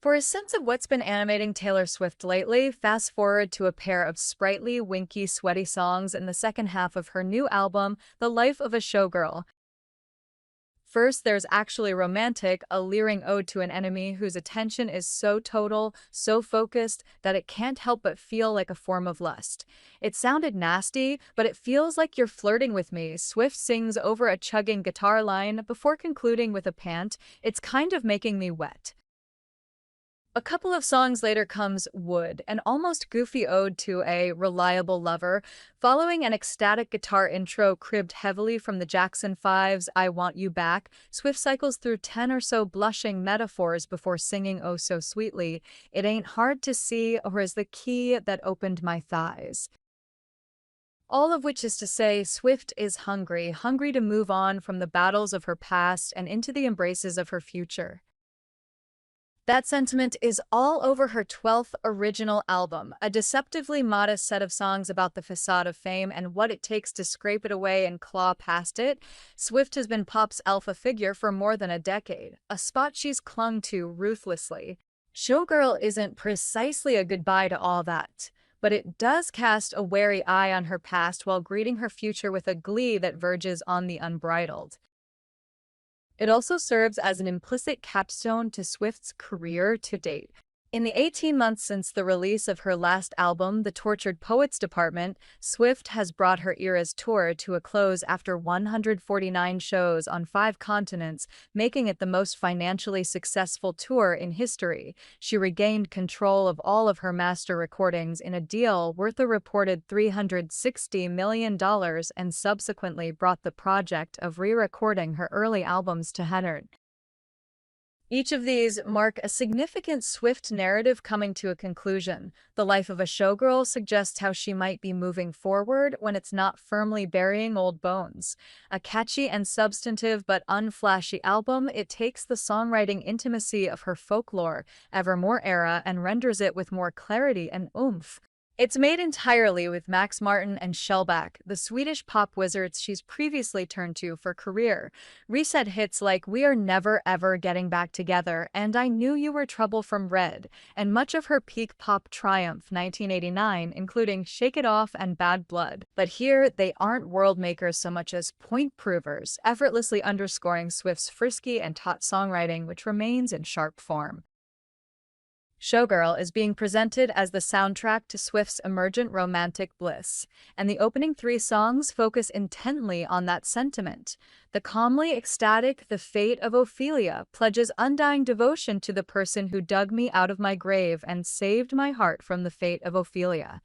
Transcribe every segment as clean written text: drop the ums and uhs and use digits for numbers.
For a sense of what's been animating Taylor Swift lately, fast forward to a pair of sprightly, winky, sweaty songs in the second half of her new album, The Life of a Showgirl. First, there's Actually Romantic, a leering ode to an enemy whose attention is so total, so focused, that it can't help but feel like a form of lust. It sounded nasty, but it feels like you're flirting with me. Swift sings over a chugging guitar line before concluding with a pant. It's kind of making me wet. A couple of songs later comes Wood, an almost goofy ode to a reliable lover, following an ecstatic guitar intro cribbed heavily from the Jackson 5's I Want You Back. Swift cycles through 10 or so blushing metaphors before singing oh so sweetly, It ain't hard to see, or is the key that opened my thighs. All of which is to say, Swift is hungry, hungry to move on from the battles of her past and into the embraces of her future. That sentiment is all over her 12th original album, a deceptively modest set of songs about the facade of fame and what it takes to scrape it away and claw past it. Swift has been pop's alpha figure for more than a decade, a spot she's clung to ruthlessly. Showgirl isn't precisely a goodbye to all that, but it does cast a wary eye on her past while greeting her future with a glee that verges on the unbridled. It also serves as an implicit capstone to Swift's career to date. In the 18 months since the release of her last album, The Tortured Poets Department, Swift has brought her era's tour to a close after 149 shows on 5 continents, making it the most financially successful tour in history. She regained control of all of her master recordings in a deal worth a reported $360 million and subsequently brought the project of re-recording her early albums to head. Each of these mark a significant Swift narrative coming to a conclusion. The Life of a Showgirl suggests how she might be moving forward when it's not firmly burying old bones. A catchy and substantive but unflashy album, it takes the songwriting intimacy of her folklore, Evermore era, and renders it with more clarity and oomph. It's made entirely with Max Martin and Shellback, the Swedish pop wizards she's previously turned to for career. Reset hits like We Are Never Ever Getting Back Together and I Knew You Were Trouble from Red, and much of her peak pop triumph 1989, including Shake It Off and Bad Blood. But here, they aren't world makers so much as point provers, effortlessly underscoring Swift's frisky and taut songwriting, which remains in sharp form. Showgirl is being presented as the soundtrack to Swift's emergent romantic bliss, and the opening 3 songs focus intently on that sentiment. The calmly ecstatic The Fate of Ophelia pledges undying devotion to the person who dug me out of my grave and saved my heart from the fate of Ophelia.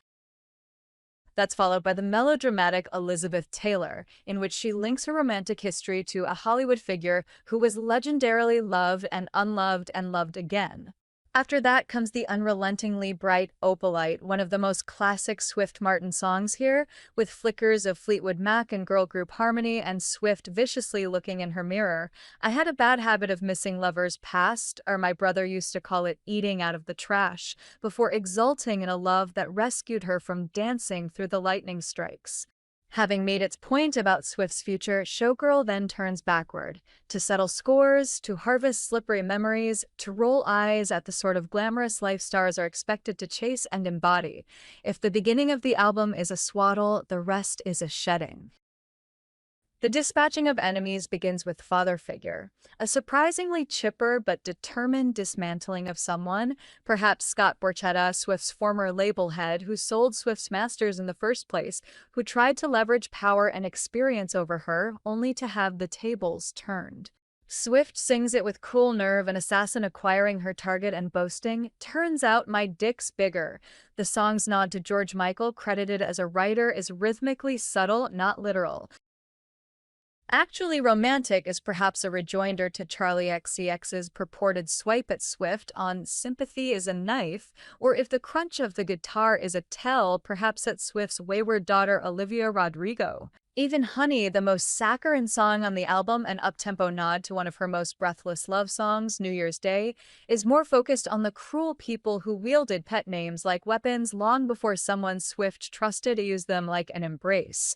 That's followed by the melodramatic Elizabeth Taylor, in which she links her romantic history to a Hollywood figure who was legendarily loved and loved again. After that comes the unrelentingly bright Opalite, one of the most classic Swift-Martin songs here, with flickers of Fleetwood Mac and girl group harmony and Swift viciously looking in her mirror. I had a bad habit of missing lovers past, or my brother used to call it eating out of the trash, before exulting in a love that rescued her from dancing through the lightning strikes. Having made its point about Swift's future, Showgirl then turns backward, to settle scores, to harvest slippery memories, to roll eyes at the sort of glamorous life stars are expected to chase and embody. If the beginning of the album is a swaddle, the rest is a shedding. The dispatching of enemies begins with Father Figure, a surprisingly chipper but determined dismantling of someone, perhaps Scott Borchetta, Swift's former label head who sold Swift's masters in the first place, who tried to leverage power and experience over her, only to have the tables turned. Swift sings it with cool nerve, an assassin acquiring her target and boasting, "Turns out my dick's bigger." The song's nod to George Michael, credited as a writer, is rhythmically subtle, not literal. Actually Romantic is perhaps a rejoinder to Charlie XCX's purported swipe at Swift on Sympathy is a Knife, or if the crunch of the guitar is a tell, perhaps at Swift's wayward daughter Olivia Rodrigo. Even Honey, the most saccharine song on the album, an uptempo nod to one of her most breathless love songs, New Year's Day, is more focused on the cruel people who wielded pet names like weapons long before someone Swift trusted to use them, like an embrace.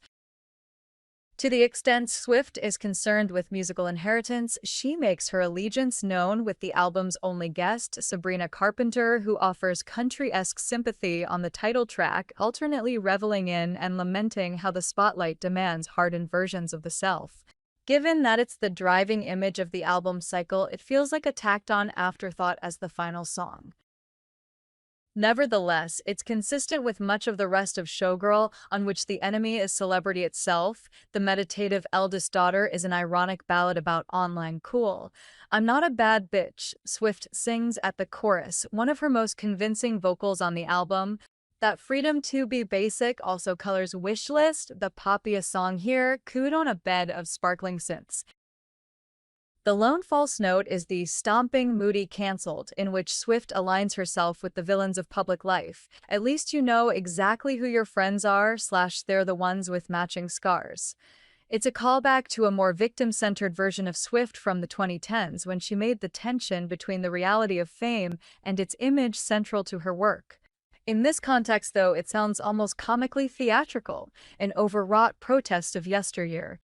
To the extent Swift is concerned with musical inheritance, she makes her allegiance known with the album's only guest, Sabrina Carpenter, who offers country-esque sympathy on the title track, alternately reveling in and lamenting how the spotlight demands hardened versions of the self. Given that it's the driving image of the album cycle, it feels like a tacked-on afterthought as the final song. Nevertheless, it's consistent with much of the rest of Showgirl, on which the enemy is celebrity itself. The meditative eldest daughter is an ironic ballad about online cool. I'm not a bad bitch, Swift sings at the chorus, one of her most convincing vocals on the album. That freedom to be basic also colors Wishlist, the poppiest song here, cooed on a bed of sparkling synths. The lone false note is the stomping, moody cancelled, in which Swift aligns herself with the villains of public life. At least you know exactly who your friends are, / they're the ones with matching scars. It's a callback to a more victim-centered version of Swift from the 2010s when she made the tension between the reality of fame and its image central to her work. In this context, though, it sounds almost comically theatrical, an overwrought protest of yesteryear.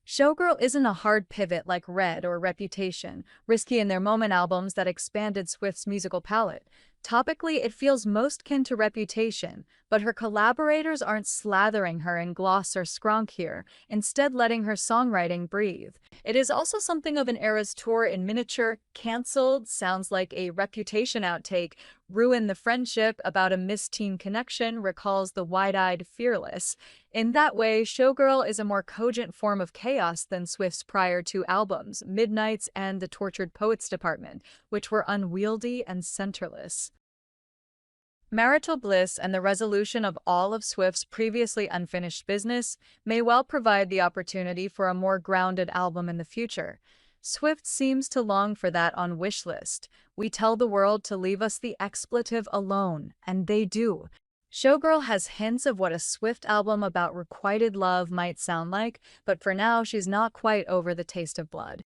Showgirl isn't a hard pivot like Red or Reputation, risky in their moment albums that expanded Swift's musical palette. Topically, it feels most kin to Reputation, but her collaborators aren't slathering her in gloss or skronk here, instead letting her songwriting breathe. It is also something of an Eras tour in miniature. Cancelled sounds like a Reputation outtake. Ruin the Friendship, about a missed-teen connection, recalls the wide-eyed Fearless. In that way, Showgirl is a more cogent form of chaos than Swift's prior two albums, Midnights and The Tortured Poets Department, which were unwieldy and centerless. Marital bliss and the resolution of all of Swift's previously unfinished business may well provide the opportunity for a more grounded album in the future. Swift seems to long for that on Wishlist. We tell the world to leave us the expletive alone, and they do. Showgirl has hints of what a Swift album about requited love might sound like, but for now she's not quite over the taste of blood.